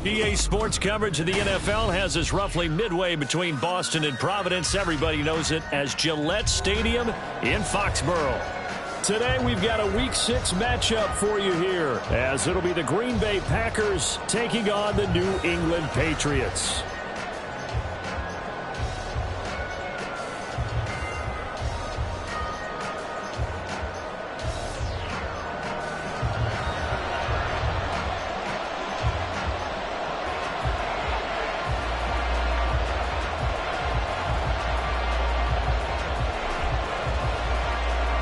EA Sports coverage of the NFL has us roughly midway between Boston and Providence. Everybody knows it as Gillette Stadium in Foxborough. Today we've got a Week 6 matchup for you here, as it'll be the Green Bay Packers taking on the New England Patriots.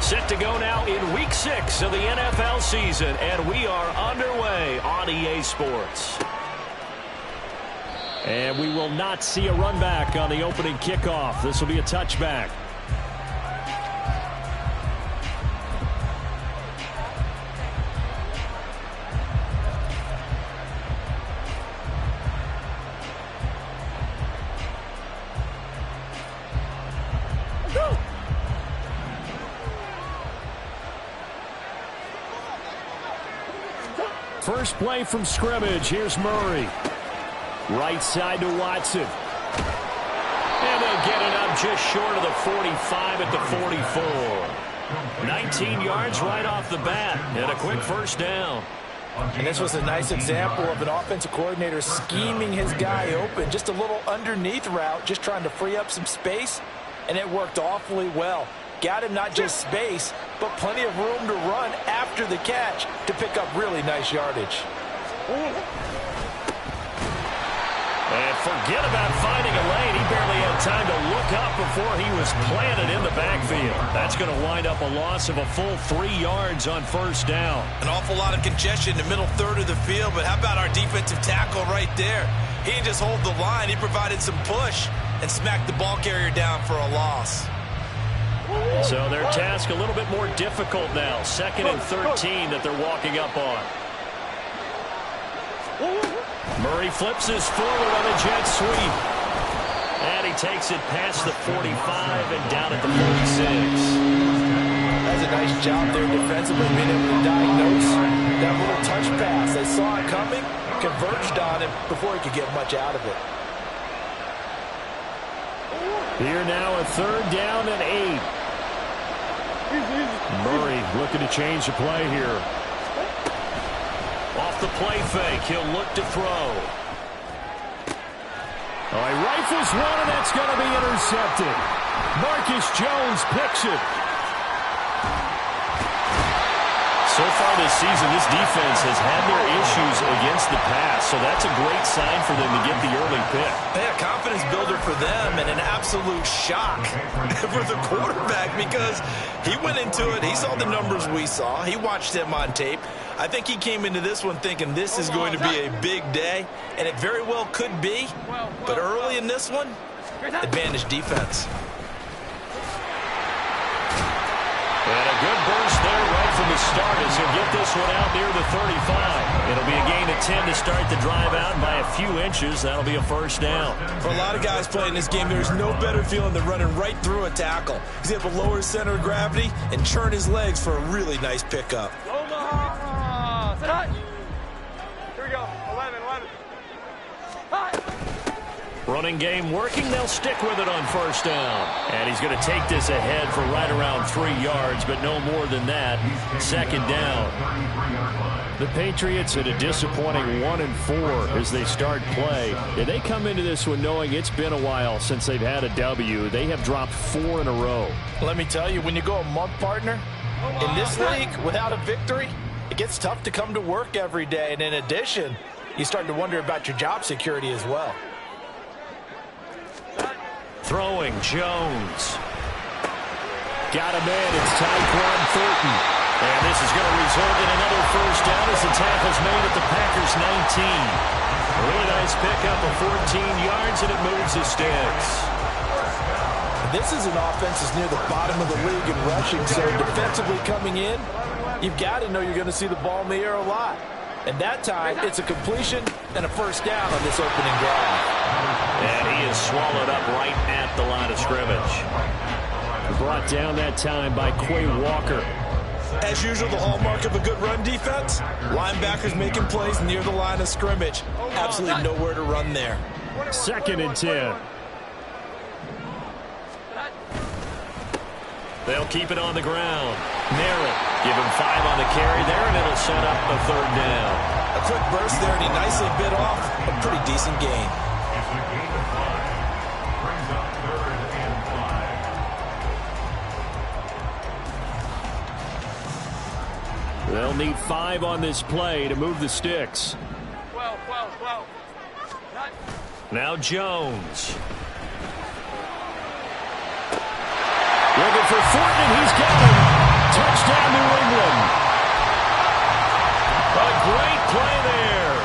Set to go now in Week 6 of the NFL season, and we are underway on EA Sports. And we will not see a run back on the opening kickoff. This will be a touchback. First play from scrimmage. Here's Murray. Right side to Watson. And they'll get it up just short of the 45 at the 44. 19 yards right off the bat. And a quick first down. And this was a nice example of an offensive coordinator scheming his guy open. Just a little underneath route, just trying to free up some space. And it worked awfully well. Got him not just space, but plenty of room to run after the catch to pick up really nice yardage. And forget about finding a lane. He barely had time to look up before he was planted in the backfield. That's going to wind up a loss of a full 3 yards on first down. An awful lot of congestion in the middle third of the field, but how about our defensive tackle right there? He didn't just hold the line. He provided some push and smacked the ball carrier down for a loss. So their task a little bit more difficult now. 2nd and 13 that they're walking up on. Murray flips his forward on a jet sweep. And he takes it past the 45 and down at the 46. That's a nice job there defensively, being able to diagnose that little touch pass. They saw it coming, converged on him before he could get much out of it. Here now a 3rd down and 8. Murray looking to change the play here. Off the play fake, he'll look to throw. Oh, he rifles one, and that's going to be intercepted. Marcus Jones picks it. So far this season, this defense has had their issues against the pass, so that's a great sign for them to get the early pick. Yeah, confidence builder for them and an absolute shock for the quarterback because he went into it. He saw the numbers we saw. He watched him on tape. I think he came into this one thinking this is going to be a big day, and it very well could be. But early in this one, advantage defense. And a good burst there right from the start as he'll get this one out near the 35. It'll be a gain of 10 to start the drive out, and by a few inches, that'll be a first down. For a lot of guys playing this game, there's no better feeling than running right through a tackle. He's able to lower his center of gravity and churn his legs for a really nice pickup. Here we go. 11. Running game working. They'll stick with it on first down. And he's going to take this ahead for right around 3 yards, but no more than that. 2nd down. The Patriots at a disappointing 1-4 as they start play. They come into this one knowing it's been a while since they've had a W. They have dropped 4 in a row. Let me tell you, when you go a month, partner, in this league without a victory, it gets tough to come to work every day. And in addition, you start to wonder about your job security as well. Throwing, Jones. Got him in. It's Tyquan Thornton. And this is going to result in another first down as the tackle's made at the Packers' 19. A really nice pickup of 14 yards, and it moves the sticks. This is an offense that's near the bottom of the league in rushing, so defensively coming in, you've got to know you're going to see the ball in the air a lot. And that time, it's a completion and a first down on this opening drive. And he is swallowed up right at the line of scrimmage. Brought down that time by Quay Walker. As usual, the hallmark of a good run defense, linebackers making plays near the line of scrimmage. Absolutely nowhere to run there. 2nd and 10. They'll keep it on the ground. Merritt, give him 5 on the carry there, and it'll set up a 3rd down. A quick burst there, and he nicely bit off a pretty decent gain. They'll need 5 on this play to move the sticks. 12. Now Jones. Looking for Fortman. He's got him. Touchdown, New England. A great play there.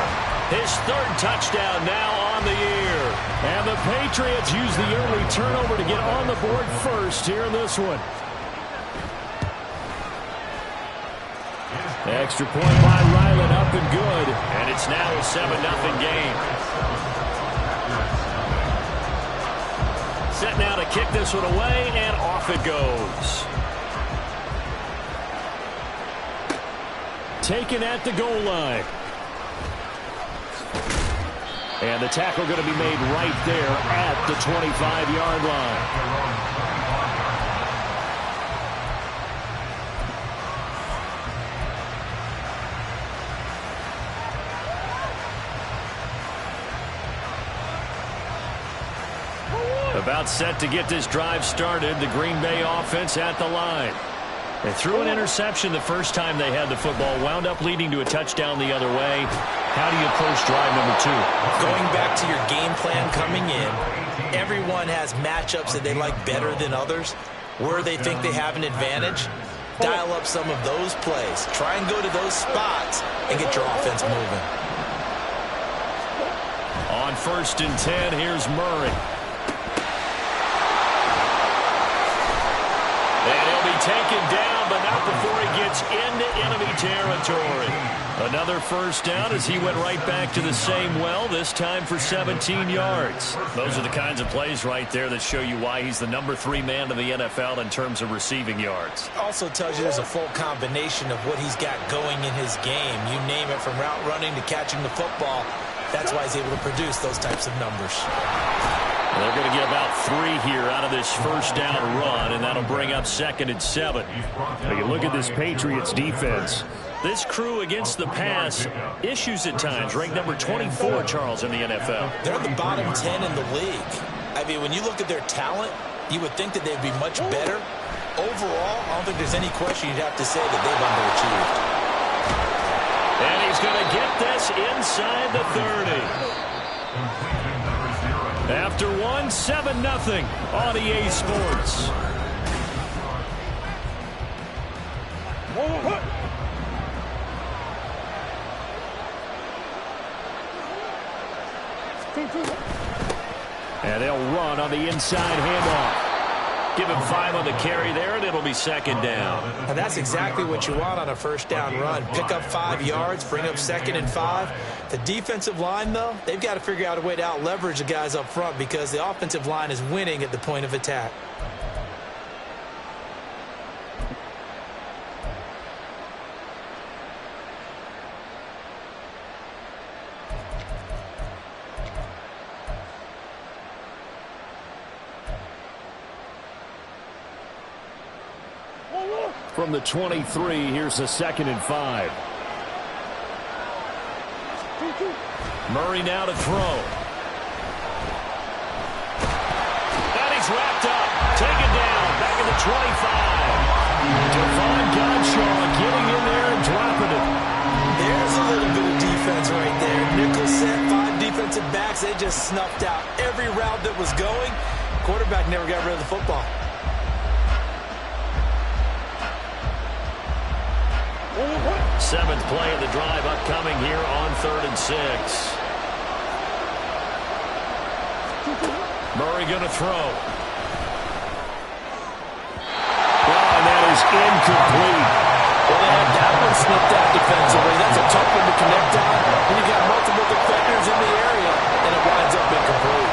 His 3rd touchdown now on the year. And the Patriots use the early turnover to get on the board first here in this one. Extra point by Ryland, up and good. And it's now a 7-0 game. Set now to kick this one away, and off it goes. Taken at the goal line. And the tackle going to be made right there at the 25-yard line. About set to get this drive started. The Green Bay offense at the line. They threw an interception the first time they had the football. Wound up leading to a touchdown the other way. How do you approach drive number 2? Going back to your game plan coming in, everyone has matchups that they like better than others. Where they think they have an advantage, dial up some of those plays. Try and go to those spots and get your offense moving. On 1st and 10, here's Murray. And he'll be taken down, but not before he gets into enemy territory. Another 1st down as he went right back to the same well, this time for 17 yards. Those are the kinds of plays right there that show you why he's the number 3 man in the NFL in terms of receiving yards. Also tells you there's a full combination of what he's got going in his game. You name it, from route running to catching the football. That's why he's able to produce those types of numbers. They're going to get about 3 here out of this 1st down run, and that'll bring up 2nd and 7. Now you look at this Patriots defense. This crew against the pass, issues at times. Ranked number 24, Charles, in the NFL. They're the bottom 10 in the league. I mean, when you look at their talent, you would think that they'd be much better. Overall, I don't think there's any question you'd have to say that they've underachieved. And he's going to get this inside the 30. After 7-0 on EA Sports. And they'll run on the inside handoff. Give him 5 on the carry there, and it'll be 2nd down. And that's exactly what you want on a 1st down run. Pick up 5 yards, bring up 2nd and 5. The defensive line, though, they've got to figure out a way to out-leverage the guys up front because the offensive line is winning at the point of attack. From the 23, here's a 2nd and 5. Murray now to throw. And he's wrapped up. Taken down. Back at the 25. Devon Godshaw getting in there and dropping it. There's a little bit of defense right there. Nickel set, 5 defensive backs. They just snuffed out every route that was going. Quarterback never got rid of the football. Seventh play of the drive upcoming here on 3rd and 6. Murray going to throw. Well, and that is incomplete. Well, they had that one snipped out defensively. That's a tough one to connect on when you got multiple defenders in the area, and it winds up incomplete.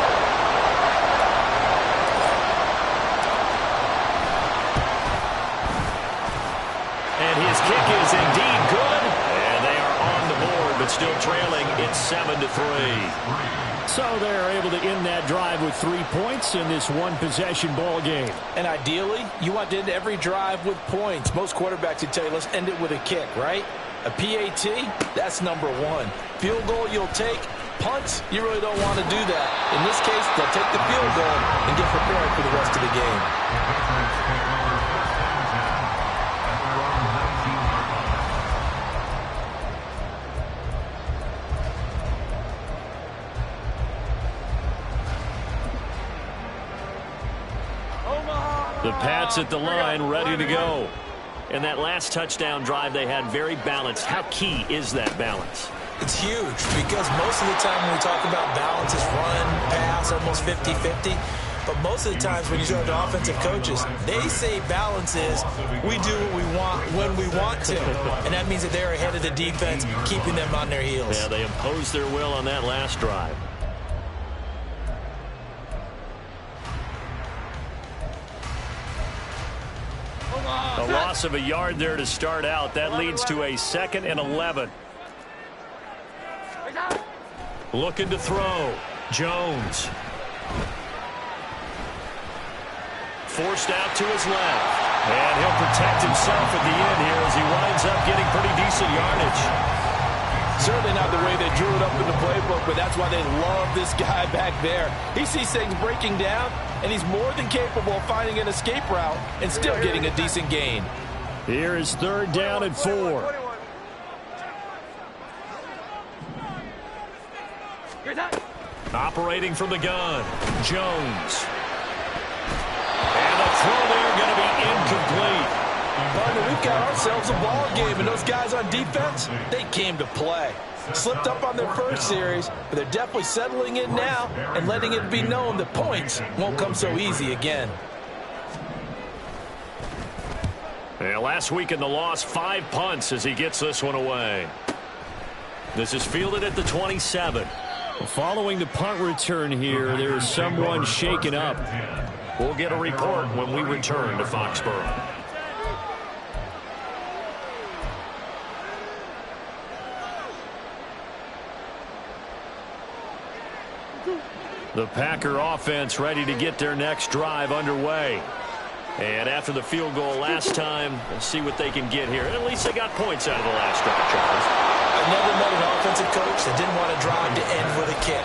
And he So they're able to end that drive with 3 points in this one-possession ball game. And ideally, you want to end every drive with points. Most quarterbacks would tell you, let's end it with a kick, right? A PAT, that's number one. Field goal you'll take. Punts, you really don't want to do that. In this case, they'll take the field goal and get prepared for the rest of the game. The Pats at the line, ready to go. And that last touchdown drive they had very balanced. How key is that balance? It's huge because most of the time when we talk about balance, it's run, pass, almost 50-50. But most of the times when you talk to offensive coaches, they say balance is we do what we want when we want to. And that means that they're ahead of the defense, keeping them on their heels. Yeah, they imposed their will on that last drive. A loss of a yard there to start out. That leads to a 2nd and 11. Looking to throw. Jones. Forced out to his left. And he'll protect himself at the end here as he winds up getting pretty decent yardage. Certainly not the way they drew it up in the playbook, but that's why they love this guy back there. He sees things breaking down, and he's more than capable of finding an escape route and still getting a decent gain. Here is 3rd down and 4. Operating from the gun, Jones. And the throw there going to be incomplete. Partner, we've got ourselves a ball game, and those guys on defense, they came to play. Slipped up on their first series, but they're definitely settling in now and letting it be known that points won't come so easy again. And last week in the loss, 5 punts as he gets this one away. This is fielded at the 27. Following the punt return here, there is someone shaken up. We'll get a report when we return to Foxborough. The Packer offense ready to get their next drive underway. And after the field goal last time, we'll see what they can get here. At least they got points out of the last drive, Charles. I've never met an offensive coach that didn't want to drive to end with a kick.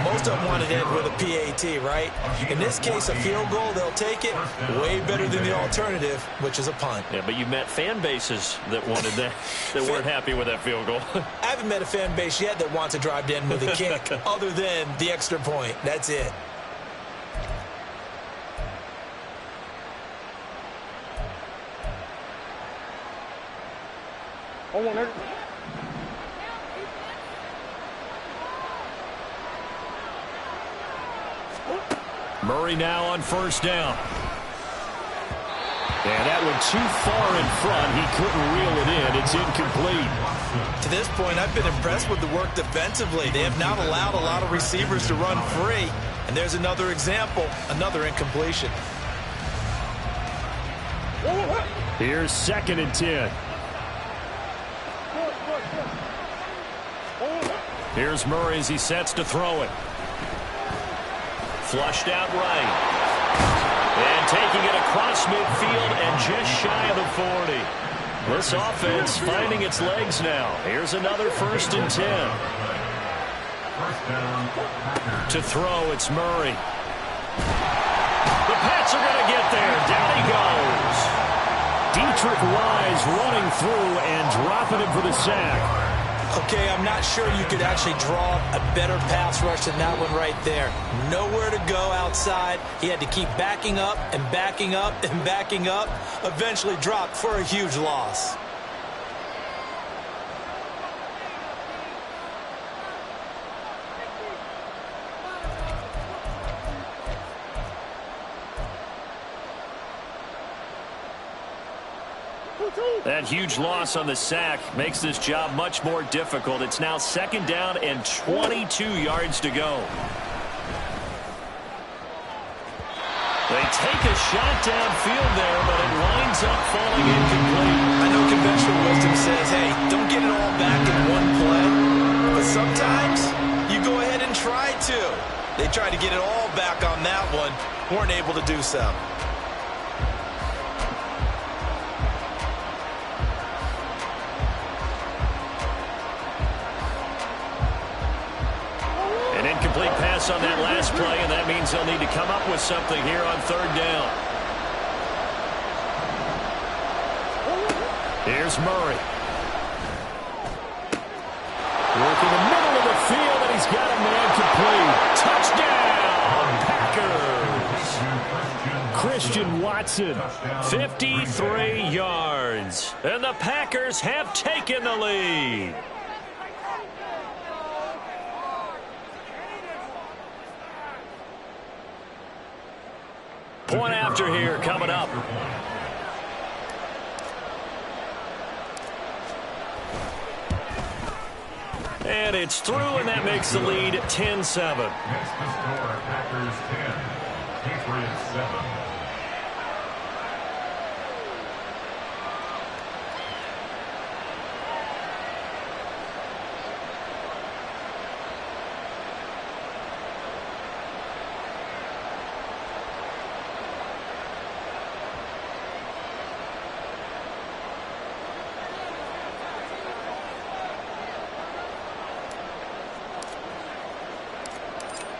Most of them wanted to end with a PAT, right? In this case, a field goal, they'll take it way better than the alternative, which is a punt. Yeah, but you met fan bases that wanted that, that weren't happy with that field goal. I haven't met a fan base yet that wants to drive to end with a kick, other than the extra point. That's it. Murray now on 1st down. And that one too far in front. He couldn't reel it in. It's incomplete. To this point, I've been impressed with the work defensively. They have not allowed a lot of receivers to run free. And there's another example, another incompletion. Here's 2nd and 10. Here's Murray as he sets to throw it. Flushed out right. And taking it across midfield and just shy of the 40. This offense finding its legs now. Here's another 1st and 10. To throw, it's Murray. The Pats are going to get there. Down he goes. Dietrich Wise running through and dropping him for the sack. Okay, I'm not sure you could actually draw a better pass rush than that one right there. Nowhere to go outside. He had to keep backing up and backing up and backing up. Eventually dropped for a huge loss. That huge loss on the sack makes this job much more difficult. It's now 2nd down and 22 yards to go. They take a shot downfield there, but it winds up falling incomplete. I know conventional wisdom says, hey, don't get it all back in one play. But sometimes you tried to. They tried to get it all back on that one. Weren't able to do so. An incomplete pass on that last play, and that means they'll need to come up with something here on third down. Here's Murray. Working the middle of the field, and he's got a man complete. Touchdown, Packers. Christian Watson, 53 yards. And the Packers have taken the lead. Point after here coming up. And it's through, and that makes the lead 10-7. Next to score, Packers 10, Patriots 7.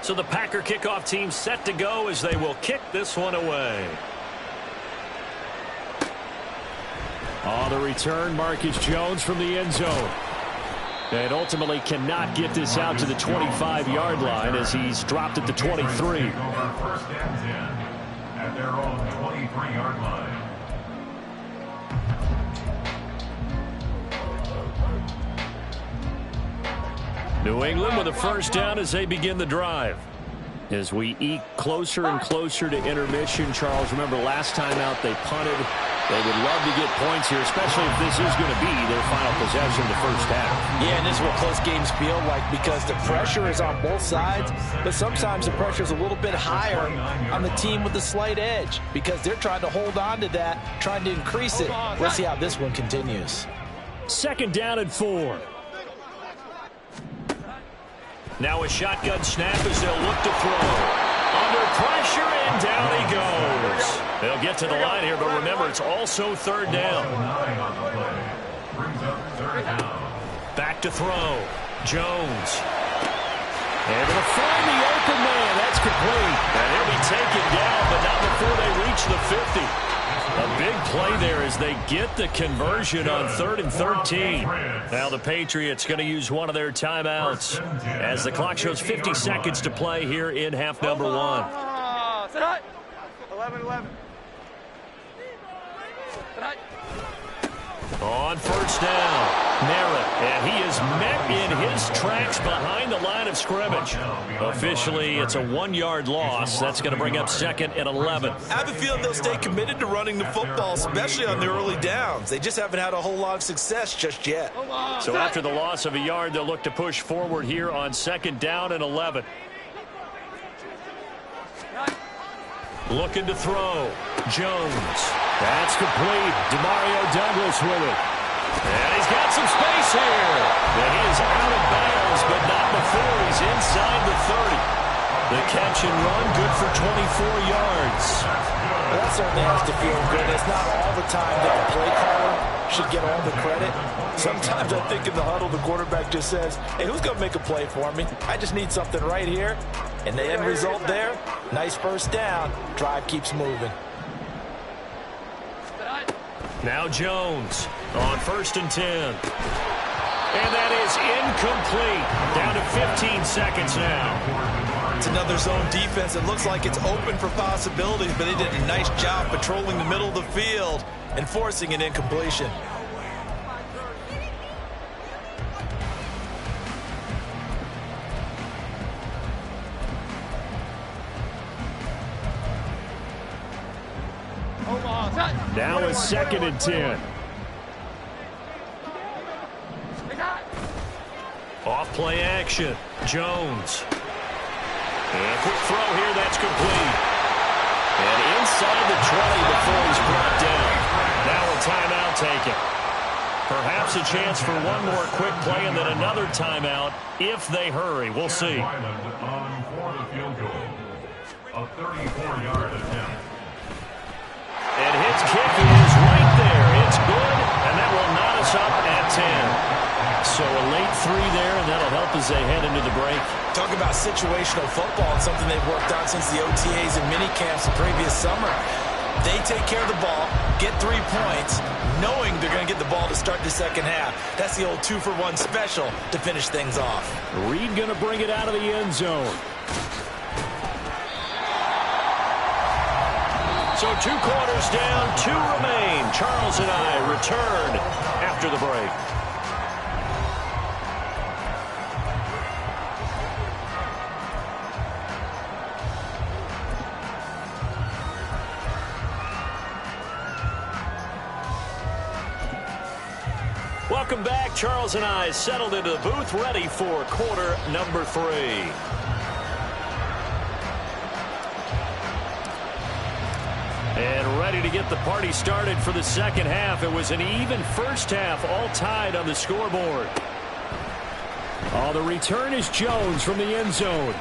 So the Packer kickoff team set to go as they will kick this one away. On the return, Marcus Jones from the end zone. And ultimately cannot get this out to the 25-yard line as he's dropped at the 23. First and 10 at their own 23-yard line. New England with a first down as they begin the drive. As we eke closer and closer to intermission, Charles, remember last time out they punted. They would love to get points here, especially if this is going to be their final possession of the first half. Yeah, and this is what close games feel like because the pressure is on both sides, but sometimes the pressure is a little bit higher on the team with the slight edge because they're trying to hold on to that, trying to increase it. Let's see how this one continues. Second down and 4. Now a shotgun snap as they'll look to throw. Under pressure, and down he goes. They'll get to the line here, but remember, it's also third down. Back to throw. Jones. Able to find the open man. That's complete. And he'll be taken down, but not before they reach the 50. A big play there as they get the conversion on 3rd and 13. Now the Patriots going to use one of their timeouts as the clock shows 50 seconds to play here in half number 1. 11-11. On first down, Merritt, and he is met in his tracks behind the line of scrimmage. Officially, it's a 1-yard loss. That's going to bring up 2nd and 11. I have a feeling they'll stay committed to running the football, especially on the early downs. They just haven't had a whole lot of success just yet. So after the loss of a yard, they'll look to push forward here on 2nd down and 11. Looking to throw. Jones. That's complete. Demario Douglas with it. And he's got some space here. And he is out of bounds, but not before he's inside the 30. The catch and run, good for 24 yards. Well, that certainly has to feel good. It's not all the time that the play caller should get all the credit. Sometimes I think in the huddle, the quarterback just says, hey, who's going to make a play for me? I just need something right here. And the end result there, nice first down. Drive keeps moving. Now Jones on 1st and 10. And that is incomplete. Down to 15 seconds now. It's another zone defense. It looks like it's open for possibilities, but they did a nice job patrolling the middle of the field and forcing an incompletion. Now it's 2nd and 10. Off play action. Jones. And a quick throw here, that's complete. And inside the 20 before he's brought down. Now a timeout taken. Perhaps a chance for one more quick play and then another timeout if they hurry. We'll see. On for the field goal. A 34-yard attempt. And his kick is right there. It's good, and that will knot us up at 10. So a late 3 there, and that'll help as they head into the break. Talk about situational football. It's something they've worked on since the OTAs and mini camps the previous summer. They take care of the ball, get 3 points, knowing they're going to get the ball to start the second half. That's the old 2-for-1 special to finish things off. Reed going to bring it out of the end zone. So 2 quarters down, 2 remain. Charles and I return after the break. Welcome back. Charles and I settled into the booth, ready for quarter number 3. And ready to get the party started for the second half. It was an even first half, all tied on the scoreboard. Oh, the return is Jones from the end zone.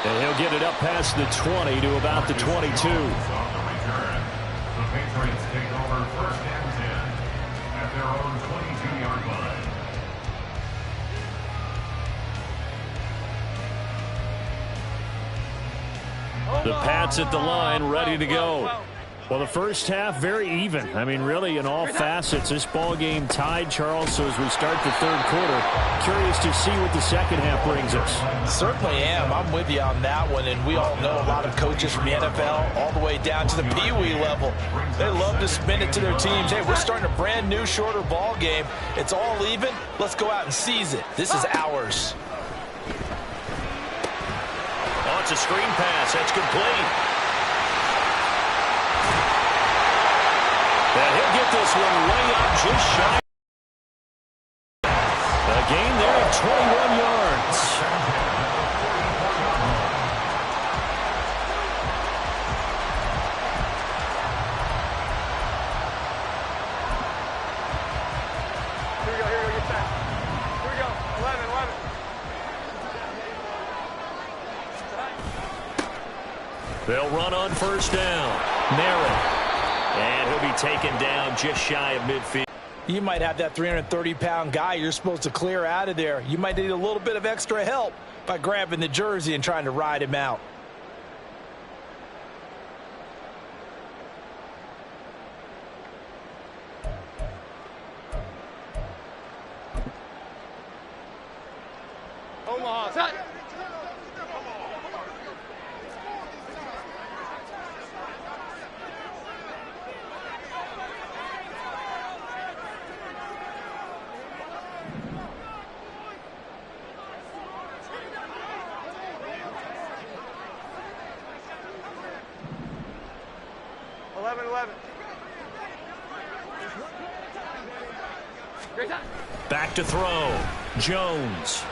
And he'll get it up past the 20 to about the 22. On the return, the Patriots take over first and 10 at their own 22-yard line. The Pats at the line, ready to go. Well, the first half, very even. I mean, really, in all facets, this ball game tied, Charles. So as we start the third quarter, curious to see what the second half brings us. Certainly am. I'm with you on that one. And we all know a lot of coaches from the NFL all the way down to the Pee-wee level. They love to spin it to their teams. Hey, we're starting a brand new, shorter ball game. It's all even. Let's go out and seize it. This is ours. Oh, it's a screen pass. That's complete. And he'll get this one way up just shy. A gain there of 21 yards. Here we go, get that. Here we go, 11. They'll run on first down. Merritt. And he'll be taken down just shy of midfield. You might have that 330-pound guy you're supposed to clear out of there. You might need a little bit of extra help by grabbing the jersey and trying to ride him out. Omaha, set. Back to throw. Jones.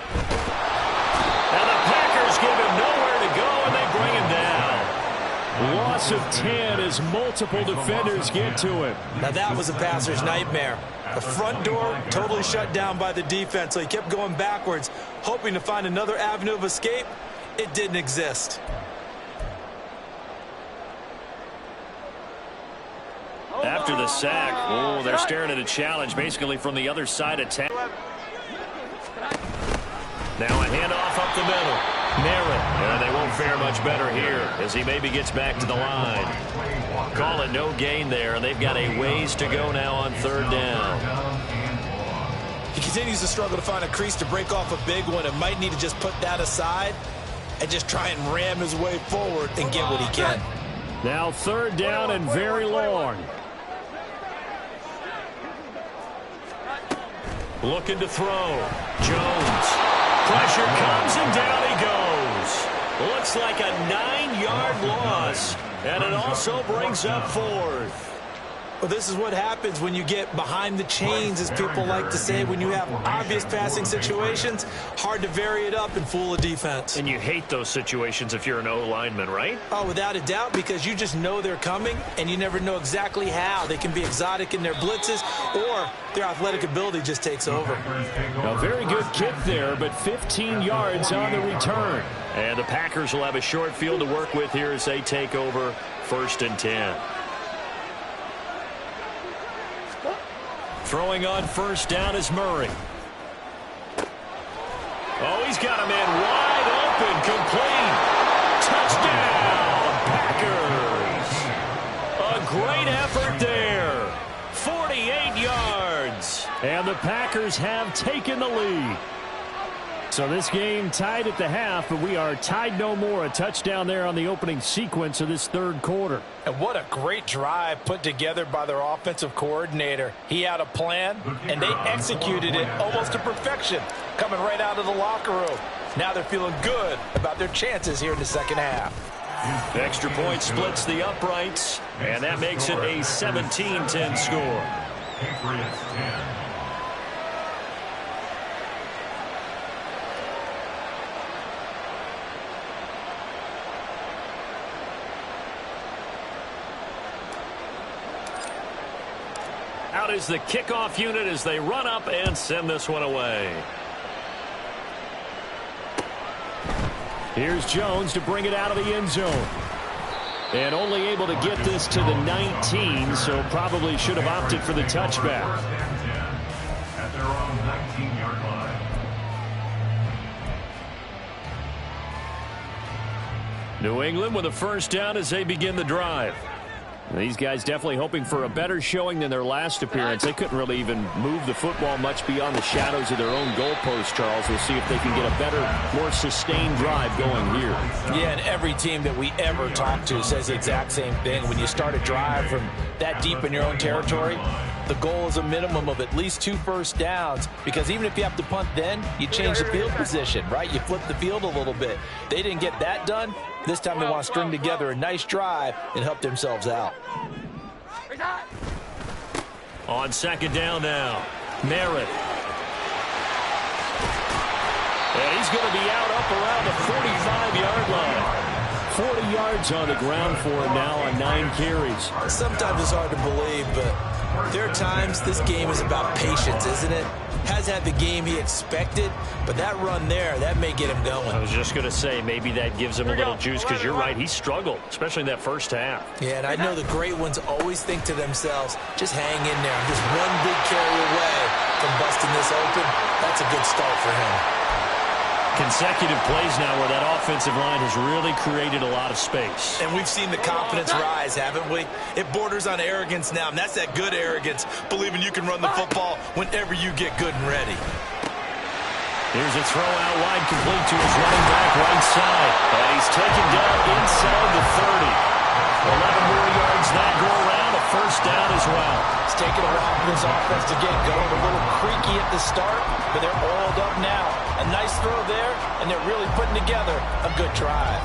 And the Packers give him nowhere to go, and they bring him down. Loss of 10 as multiple defenders get to him. Now that was a passer's nightmare. The front door totally shut down by the defense, so he kept going backwards, hoping to find another avenue of escape. It didn't exist. After the sack, oh, they're staring at a challenge basically from the other side of town. Now a handoff up the middle. Merritt, and they won't fare much better here as he maybe gets back to the line. Call it no gain there, and they've got a ways to go now on third down. He continues to struggle to find a crease to break off a big one and might need to just put that aside and just try and ram his way forward and get what he can. Now third down and very long. Looking to throw. Jones. Pressure comes and down he goes. Looks like a 9-yard loss. And it also brings up fourth. Well, this is what happens when you get behind the chains, as people like to say. When you have obvious passing situations, hard to vary it up and fool a defense. And you hate those situations if you're an O-lineman, right? Oh, without a doubt, because you just know they're coming, and you never know exactly how. They can be exotic in their blitzes, or their athletic ability just takes over. A very good kick there, but 15 yards on the return. And the Packers will have a short field to work with here as they take over 1st and 10. Throwing on 1st down is Murray. Oh, he's got him in wide open, complete. Touchdown, Packers. A great effort there. 48 yards. And the Packers have taken the lead. So this game tied at the half, but we are tied no more. A touchdown there on the opening sequence of this 3rd quarter. And what a great drive put together by their offensive coordinator. He had a plan, and they executed it almost to perfection, coming right out of the locker room. Now they're feeling good about their chances here in the 2nd half. Extra point splits the uprights, and that makes it a 17-10 score. Patriots 10. Out is the kickoff unit as they run up and send this one away. Here's Jones to bring it out of the end zone. And only able to get this to the 19, so probably should have opted for the touchback. 1st and 10 at their own 19-yard line. New England with a 1st down as they begin the drive. These guys definitely hoping for a better showing than their last appearance. They couldn't really even move the football much beyond the shadows of their own goalpost, Charles. We'll see if they can get a better, more sustained drive going here. Yeah, and every team that we ever talk to says the exact same thing. When you start a drive from that deep in your own territory, the goal is a minimum of at least 2 1st downs, because even if you have to punt then, you change the field position, right? You flip the field a little bit. They didn't get that done. This time they want to string together a nice drive and help themselves out. On 2nd down now, Merritt. And he's going to be out up around the 45-yard line. 40 yards on the ground for him now on 9 carries. Sometimes it's hard to believe, but there are times this game is about patience, isn't it? Has had the game he expected, but that run there, that may get him going. I was just going to say, maybe that gives him a little juice, because you're right, he struggled, especially in that 1st half. Yeah, and I know the great ones always think to themselves, just hang in there. I'm just one big carry away from busting this open. That's a good start for him. Consecutive plays now where that offensive line has really created a lot of space. And we've seen the confidence rise, haven't we? It borders on arrogance now, and that's that good arrogance, believing you can run the football whenever you get good and ready. Here's a throw out wide, complete to his running back right side. And he's taken down inside the 30. 11 more yards that go around, a 1st down as well. It's taken a while for this offense to get going. A little creaky at the start, but they're oiled up now. A nice throw there, and they're really putting together a good drive.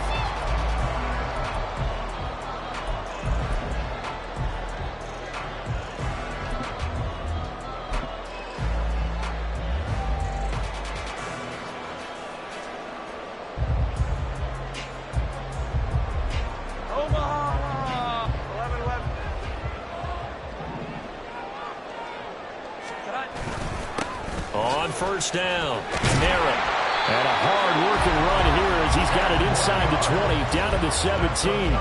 On 1st down, Merritt. And a hard-working run here as he's got it inside the 20, down to the 17.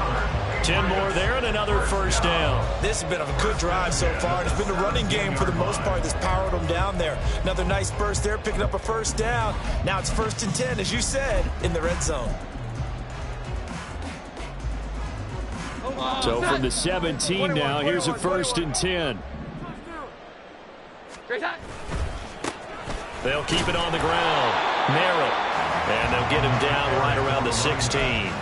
10 more there and another 1st down. This has been a good drive so far. It's been the running game for the most part that's powered them down there. Another nice burst there, picking up a 1st down. Now it's 1st and 10, as you said, in the red zone. So from the 17 now, here's a 1st and 10. They'll keep it on the ground. Merritt. And they'll get him down right around the 16.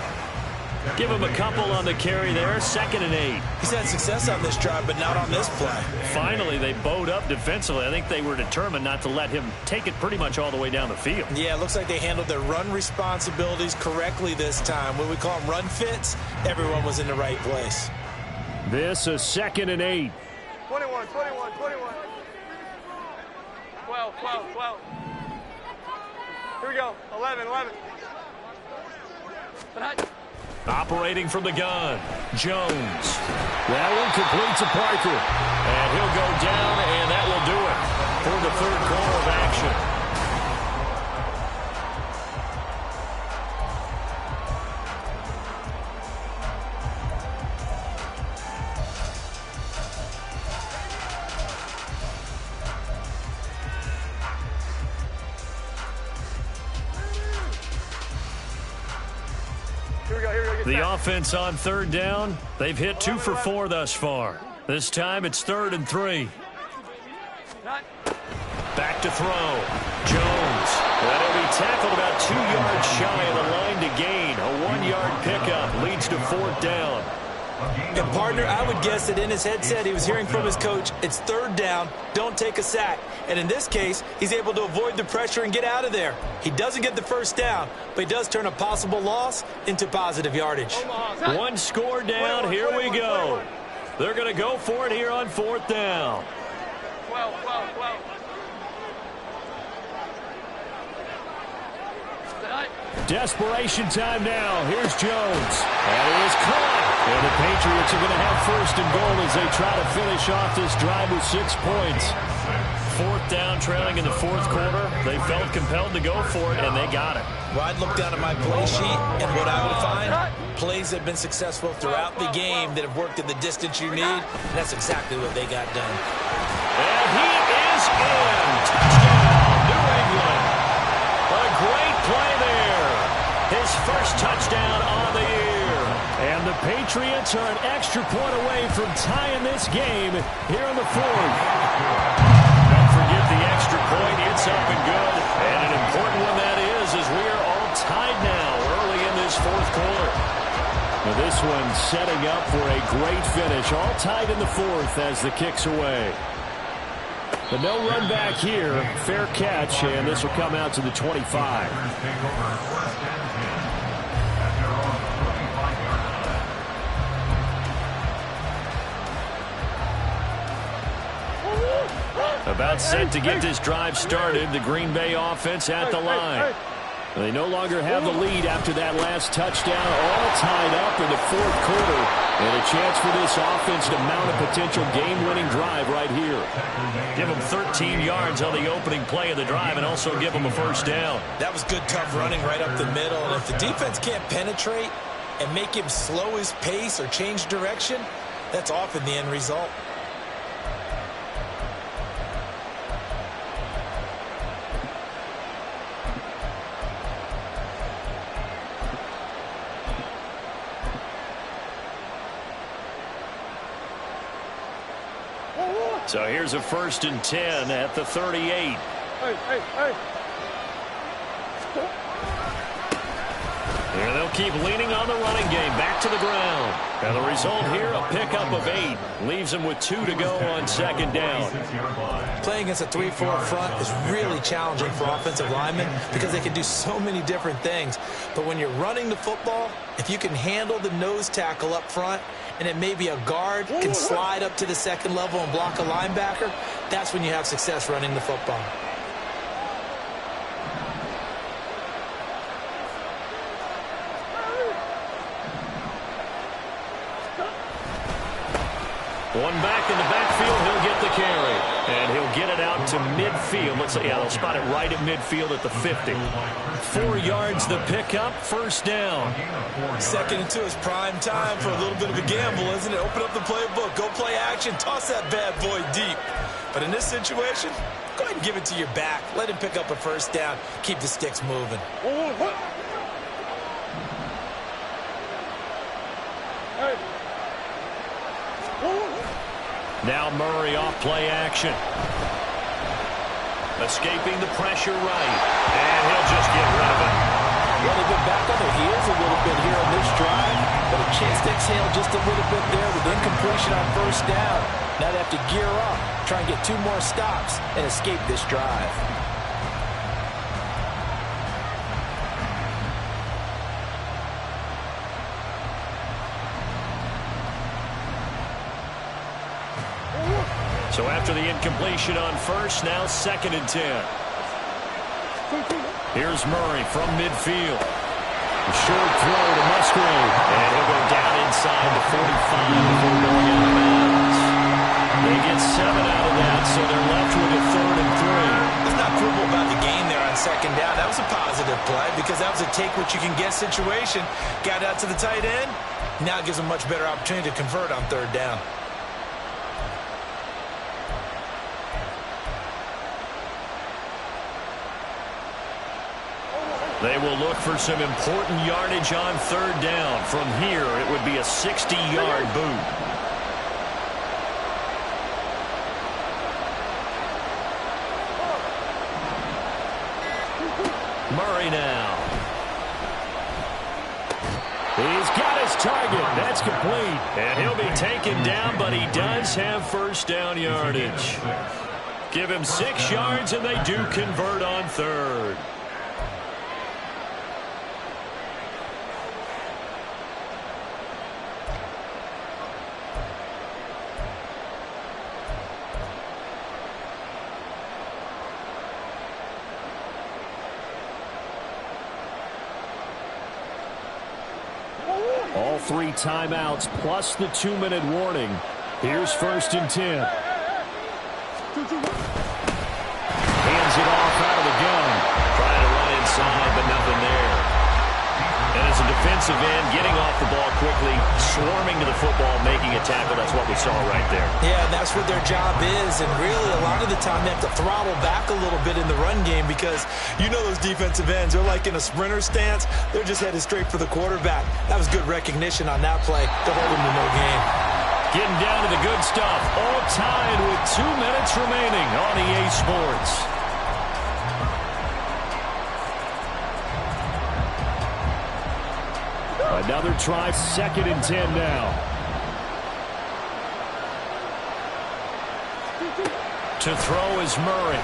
Give him a couple on the carry there. 2nd and 8. He's had success on this drive, but not on this play. Finally, they bowed up defensively. I think they were determined not to let him take it pretty much all the way down the field. Yeah, it looks like they handled their run responsibilities correctly this time. When we call them run fits, everyone was in the right place. This a 2nd and 8. 21, 21, 21. 12, 12, 12. Here we go. 11, 11. Operating from the gun, Jones. That one complete to Parker. And he'll go down, and that will do it for the third quarter of action. The offense on third down, they've hit 2 for 4 thus far. This time it's 3rd and 3. Back to throw. Jones. That'll be tackled about 2 yards shy of the line to gain. A 1-yard pickup leads to 4th down. And, partner, I would guess that in his headset he was hearing from his coach, it's 3rd down, don't take a sack. And in this case, he's able to avoid the pressure and get out of there. He doesn't get the 1st down, but he does turn a possible loss into positive yardage. 1 score down, here we go. They're going to go for it here on 4th down. 12, 12, 12. Desperation time now. Here's Jones. And it is caught. And the Patriots are going to have 1st and goal as they try to finish off this drive with 6 points. 4th down, trailing in the 4th quarter. They felt compelled to go for it, and they got it. Well, I'd look down at my play sheet, and what I would find, plays that have been successful throughout the game that have worked at the distance you need, and that's exactly what they got done. And he is in. Touchdown, New England. A great play there. His first touchdown on the year. And the Patriots are an extra point away from tying this game here in the 4th. Don't forget the extra point. It's up and good. And an important one that is, as we are all tied now early in this 4th quarter. Now this one setting up for a great finish. All tied in the 4th as the kick's away. But no run back here. Fair catch, and this will come out to the 25. About set to get this drive started. The Green Bay offense at the line. They no longer have the lead after that last touchdown. All tied up in the 4th quarter. And a chance for this offense to mount a potential game-winning drive right here. Give them 13 yards on the opening play of the drive and also give them a 1st down. That was good, tough running right up the middle. And if the defense can't penetrate and make him slow his pace or change direction, that's often the end result. So here's a 1st and 10 at the 38. Hey, hey, hey. Here they'll keep leaning on the running game. Back to the ground. And the result here, a pickup of 8. Leaves them with 2 to go on 2nd down. Playing against a 3-4 front is really challenging for offensive linemen because they can do so many different things. But when you're running the football, if you can handle the nose tackle up front, and then maybe a guard can slide up to the 2nd level and block a linebacker, that's when you have success running the football. One back in the backfield, he'll get the carry. And he'll get it out to midfield. Let's say, yeah, they'll spot it right at midfield at the 50. 4 yards the pickup, 1st down. 2nd and 2 is prime time for a little bit of a gamble, isn't it? Open up the playbook, go play action, toss that bad boy deep. But in this situation, go ahead and give it to your back. Let him pick up a 1st down. Keep the sticks moving. Now Murray off play action. Escaping the pressure right. And he'll just get rid of it. Well, they've been back on their heels a little bit here on this drive, but a chance to exhale just a little bit there with incompletion on 1st down. Now they have to gear up, try and get 2 more stops, and escape this drive. So after the incompletion on first, now 2nd and 10. Here's Murray from midfield. A short throw to Musgrave. And he'll go down inside the 45 before going out of bounds. They get 7 out of that, so they're left with a 3rd and 3. Let's not quibble about the gain there on 2nd down. That was a positive play because that was a take-what-you-can-get situation. Got out to the tight end. Now it gives them a much better opportunity to convert on 3rd down. They will look for some important yardage on 3rd down. From here, it would be a 60-yard boot. Murray now. He's got his target. That's complete. And he'll be taken down, but he does have 1st down yardage. Give him 6 yards, and they do convert on 3rd. All 3 timeouts plus the 2-minute warning. Here's 1st and 10. Hands it off out of the gun. Trying to run inside, but nothing there. And as a defensive end, getting off the ball quickly, swarming to the football, making a tackle. That's what we saw right there. Yeah, and that's what their job is. And really, a lot of the time, they have to throttle back a little bit in the run game because you know those defensive ends, they're like in a sprinter stance. They're just headed straight for the quarterback. That was good recognition on that play to hold him to no gain. Getting down to the good stuff. All tied with 2 minutes remaining on EA Sports. Another try, 2nd and 10 now. To throw is Murray.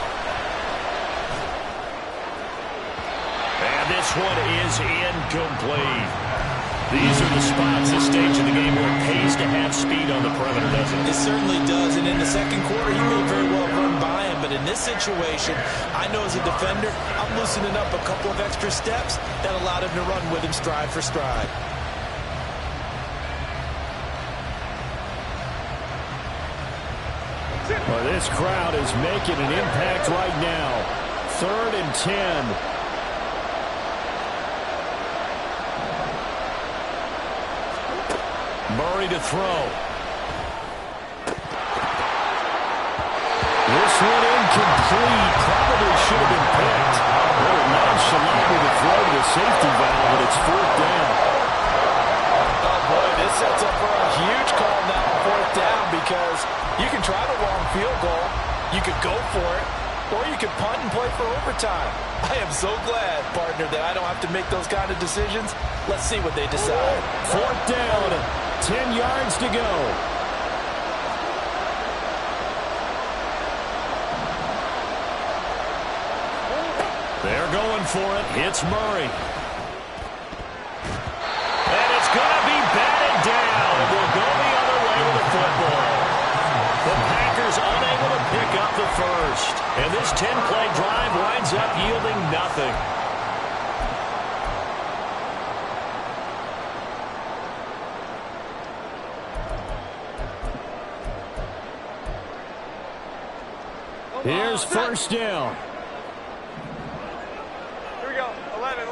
And this one is incomplete. These are the spots, this stage of the game, where it pays to have speed on the perimeter, doesn't it? It certainly does. And in the 2nd quarter, he may very well run by him. But in this situation, I know as a defender, I'm loosening up a couple of extra steps that allowed him to run with him stride for stride. Well, this crowd is making an impact right now. 3rd and 10. Murray to throw. This one incomplete. Probably should have been picked. A little nonchalant with a throw to the safety valve, but it's 4th down. Oh, boy, this sets up for a huge call now on 4th down because you can try the long field goal, you could go for it, or you could punt and play for overtime. I am so glad, partner, that I don't have to make those kind of decisions. Let's see what they decide. 4th down, 10 yards to go. They're going for it. It's Murray. And it's going to be batted down. We'll go the other way with the football. The Packers unable to pick up the 1st. And this 10-play drive winds up yielding nothing. Here's 1st down. Here we go. 11.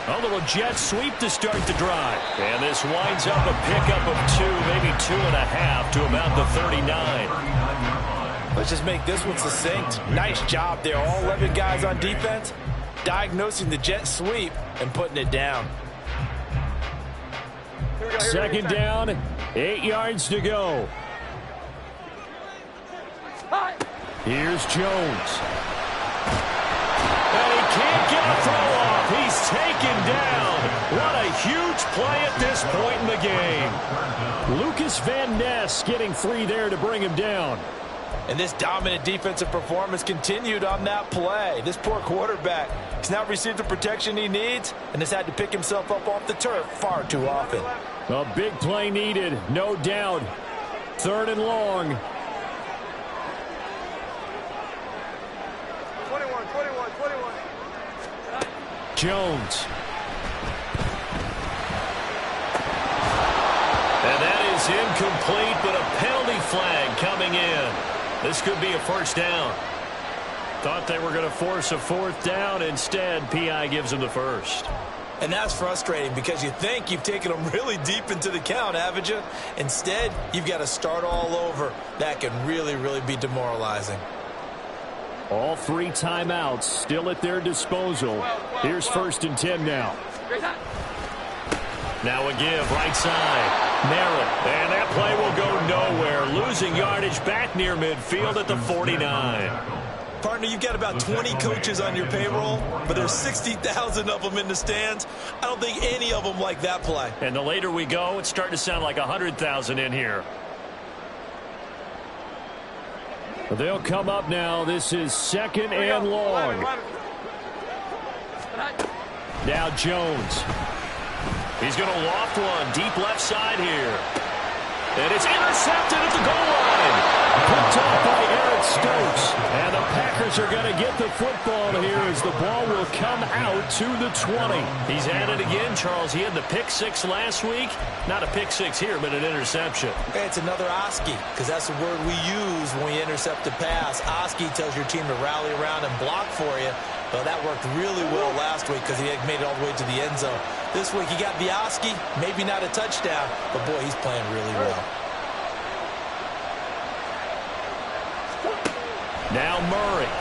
A little jet sweep to start the drive. And this winds up a pickup of 2, maybe 2.5 to about the 39. Let's just make this one succinct. Nice job there. All 11 guys on defense diagnosing the jet sweep and putting it down. Here we go. 2nd down, 8 yards to go. Here's Jones. And he can't get a throw off. He's taken down. What a huge play at this point in the game. Lucas Van Ness getting 3 there to bring him down. And this dominant defensive performance continued on that play. This poor quarterback has now received the protection he needs and has had to pick himself up off the turf far too often. A big play needed, no doubt. 3rd and long. 21. Jones. And that is incomplete, but a penalty flag coming in. This could be a first down. Thought they were going to force a 4th down. Instead, P.I. gives them the first. And that's frustrating because you think you've taken them really deep into the count, haven't you? Instead, you've got to start all over. That can really, really be demoralizing. All 3 timeouts still at their disposal. Here's 1st and 10 now. Now a give, right side. Merritt, and that play will go nowhere. Losing yardage back near midfield at the 49. Partner, you've got about 20 coaches on your payroll, but there's 60,000 of them in the stands. I don't think any of them like that play. And the later we go, it's starting to sound like 100,000 in here. They'll come up now. This is 2nd and long. Now Jones. He's going to loft one deep left side here. And it's intercepted at the goal line. Picked off by Eric Stokes. And the Packers are going to get the football here as the ball will come out to the 20. He's at it again, Charles. He had the pick 6 last week. Not a pick 6 here, but an interception. Hey, it's another Oski, because that's the word we use when we intercept a pass. Oski tells your team to rally around and block for you. Well, that worked really well last week because he had made it all the way to the end zone. This week he got the Oski, maybe not a touchdown, but boy, he's playing really well. Now Murray.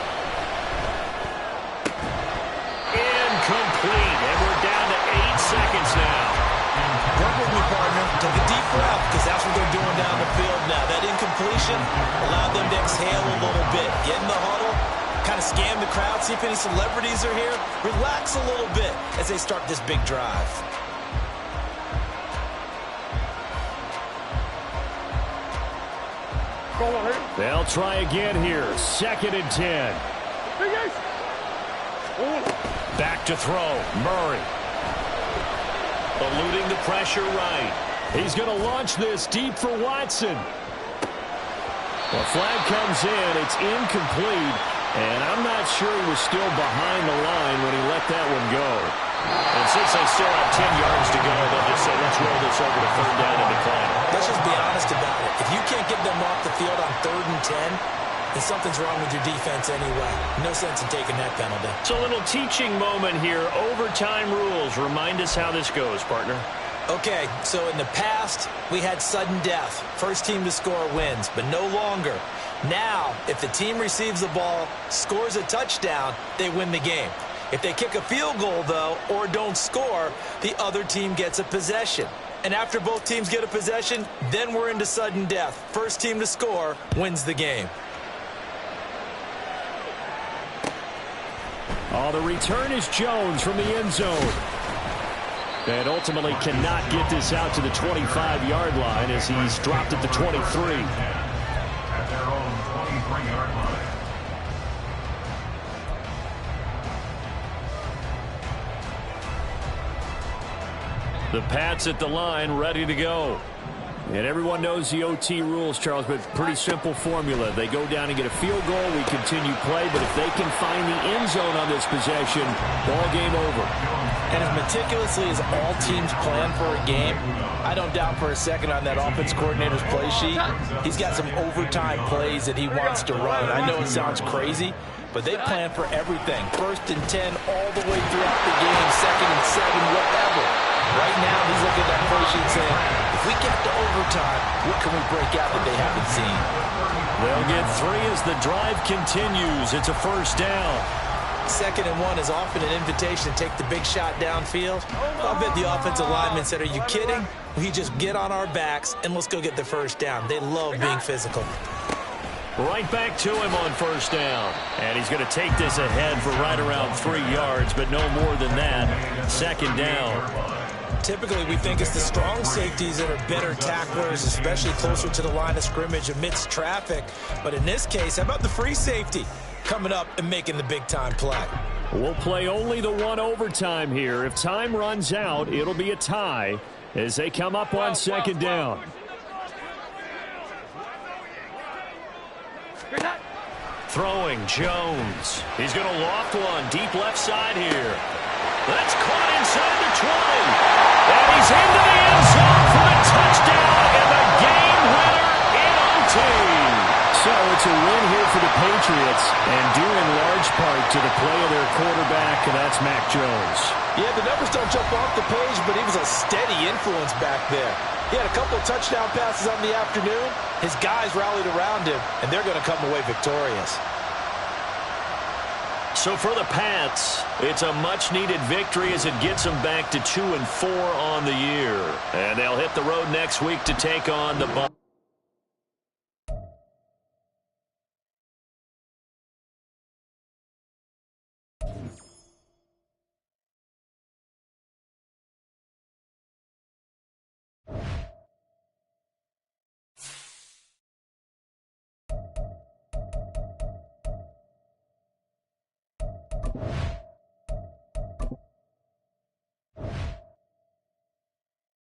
Incomplete, and we're down to 8 seconds now. Work with me, partner. Take a deep breath, because that's what they're doing down the field now. That incompletion allowed them to exhale a little bit. Get in the huddle, kind of scan the crowd, see if any celebrities are here. Relax a little bit as they start this big drive. They'll try again here. 2nd and 10. Back to throw. Murray. Eluding the pressure right. He's going to launch this deep for Watson. The flag comes in. It's incomplete. And I'm not sure he was still behind the line when he let that one go. And since they still have 10 yards to go, they'll just say, let's roll this over to 3rd down and decline. Let's just be honest about it. If you can't get them off the field on 3rd and 10, then something's wrong with your defense anyway. No sense in taking that penalty. It's a little teaching moment here. Overtime rules. Remind us how this goes, partner. Okay, so in the past, we had sudden death. First team to score wins, but no longer. Now, if the team receives the ball, scores a touchdown, they win the game. If they kick a field goal, though, or don't score, the other team gets a possession. And after both teams get a possession, then we're into sudden death. First team to score wins the game. Oh, the return is Jones from the end zone. And ultimately cannot get this out to the 25-yard line as he's dropped at the 23. At their own 23-yard line. The Pats at the line, ready to go. And everyone knows the OT rules, Charles, but pretty simple formula. They go down and get a field goal, we continue play, but if they can find the end zone on this possession, ball game over. And as meticulously as all teams plan for a game, I don't doubt for a second on that offense coordinator's play sheet, he's got some overtime plays that he wants to run. I know it sounds crazy, but they plan for everything. 1st and 10 all the way throughout the game, 2nd and 7, whatever. Right now, he's looking at that play sheet saying, if we get to overtime, what can we break out that they haven't seen? They'll get 3 as the drive continues. It's a 1st down. 2nd and 1 is often an invitation to take the big shot downfield. I bet the offensive linemen said, are you kidding? We just get on our backs and let's go get the 1st down. They love being physical. Right back to him on 1st down. And he's going to take this ahead for right around 3 yards, but no more than that. 2nd down. typically we think it's the strong safeties that are better tacklers, especially closer to the line of scrimmage amidst traffic. But in this case, how about the free safety coming up and making the big-time play? We'll play only the one overtime here. If time runs out, it'll be a tie as they come up on second down. Throwing Jones. He's going to loft one deep left side here. That's caught inside the 20. And he's into the end zone for the touchdown and the game winner in OT. So it's a win here for the Patriots, and due in large part to the play of their quarterback, and that's Mac Jones. Yeah, the numbers don't jump off the page, but he was a steady influence back there. He had a couple of touchdown passes on the afternoon. His guys rallied around him, and they're going to come away victorious. So for the Pats, it's a much-needed victory as it gets them back to 2-4 on the year. And they'll hit the road next week to take on the Bucs.